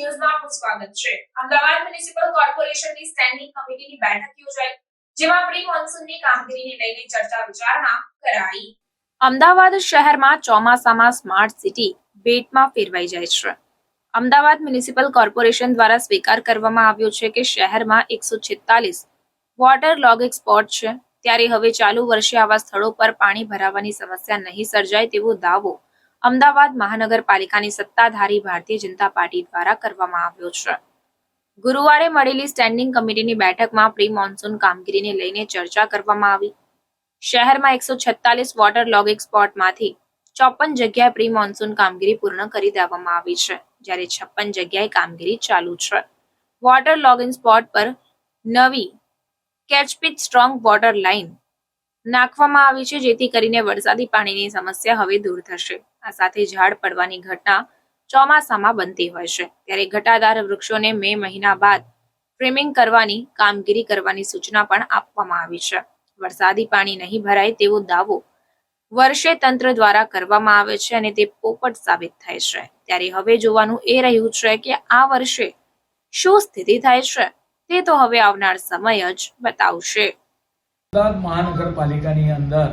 ન્યૂઝમાં આપનું સ્વાગત છે. અમદાવાદ મ્યુનિસિપલ કોર્પોરેશનની સ્ટેન્ડિંગ કમિટીની બેઠક યોજાઈ, જેમાં પ્રી મોન્સૂનની કામગીરીને લઈને ચર્ચા વિચારણા કરાઈ. અમદાવાદ શહેરમાં ચોમાસામાં સ્માર્ટ સિટી બેટમાં ફેરવાઈ જાય છે. અમદાવાદ મ્યુનિસિપલ કોર્પોરેશન દ્વારા સ્વીકાર કરવામાં આવ્યો છે કે શહેરમાં 146 વોટર લોગિંગ સ્પોટ છે. ત્યારે હવે ચાલુ વર્ષે આવા સ્થળો પર પાણી ભરાવાની સમસ્યા નહીં સર્જાય તેવો દાવો અમદાવાદ મહાનગરપાલિકાની સત્તાધારી ભારતીય જનતા પાર્ટી દ્વારા કરવામાં આવ્યો છે. ગુરુવારે મળેલી સ્ટેન્ડિંગ કમિટીની બેઠકમાં પ્રી મોન્સૂન કામગીરીને લઈને ચર્ચા કરવામાં આવી. શહેરમાં 146 વોટર લોગિંગ સ્પોટમાંથી 54 જગ્યાએ પ્રી મોન્સૂન કામગીરી પૂર્ણ કરી દેવામાં આવી છે, જ્યારે 56 જગ્યાએ કામગીરી ચાલુ છે. વોટર લોગિંગ સ્પોટ પર નવી કેચપીટ સ્ટ્રોંગ વોટર લાઇન નાખવામાં આવી છે, જેથી કરીને વરસાદી પાણીની સમસ્યા હવે દૂર થશે. આ સાથે ઝાડ પડવાની ઘટના ચોમાસામાં બનતી હોય છે, ત્યારે ઘટાદાર વૃક્ષોને મે મહિના બાદ ટ્રીમિંગ કરવાની કામગીરી કરવાની સૂચના પણ આપવામાં આવી છે. વરસાદી પાણી નહીં ભરાય તેવો દાવો વર્ષે તંત્ર દ્વારા કરવામાં આવે છે અને તે પોપટ સાબિત થાય છે. ત્યારે હવે જોવાનું એ રહ્યું છે કે આ વર્ષે શું સ્થિતિ થાય છે, તે તો હવે આવનાર સમય જ બતાવશે. અમદાવાદ મહાનગરપાલિકાની અંદર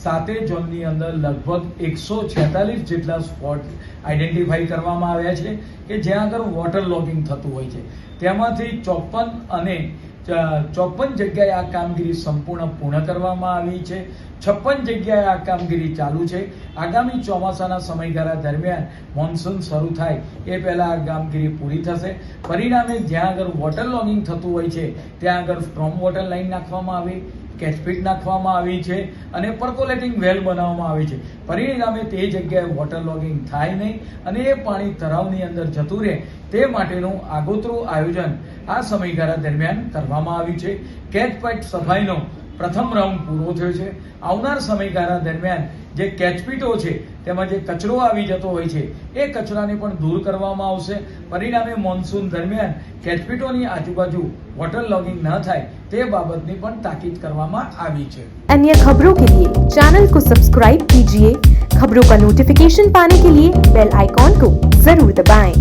7 ઝોનની અંદર લગભગ 146 જેટલા સ્પોટ આઈડેન્ટિફાઈ કરવામાં આવ્યા છે કે જ્યાં આગળ વોટર લોગિંગ થતું હોય છે. તેમાંથી 54 જગ્યાએ આ કામગીરી સંપૂર્ણ પૂર્ણ કરવામાં આવી છે. 56 જગ્યાએ આ કામગીરી ચાલુ છે. આગામી ચોમાસાના સમયગાળા દરમિયાન મોન્સૂન શરૂ થાય એ પહેલા આ કામગીરી પૂરી થશે. પરિણામે જ્યાં આગળ વોટર લોગિંગ થતું હોય છે ત્યાં આગળ સ્ટ્રોમ વોટર લાઇન નાખવામાં આવી, કેચપીટ નાખવામાં આવી છે અને પર્કોલેટિંગ વેલ બનાવવામાં આવી છે. પરિણામે તે જગ્યાએ વોટર લોગિંગ થાય નહીં અને એ પાણી તળાવની અંદર જતું રહે તે માટેનું આગોતરું આયોજન આ સમયગાળા દરમિયાન કરવામાં આવ્યું છે. કેચપીટ સફાઈનો પ્રથમ રાઉન્ડ પૂરો થયો છે. આવનાર સમયગાળા દરમિયાન જે કેચપીટો છે તેમાં જે કચરો આવી જતો હોય છે એ કચરાને પણ દૂર કરવામાં આવશે. પરિણામે મોન્સૂન દરમિયાન કેચપીટોની આજુબાજુ વોટર લોગિંગ ન થાય તે બાબતની પણ તાકીદ કરવામાં આવી છે. अन्य खबरों के लिए चैनल को सब्सक्राइब कीजिए. खबरों का नोटिफिकेशन पाने के लिए बेल आइकॉन को जरूर दबाएं.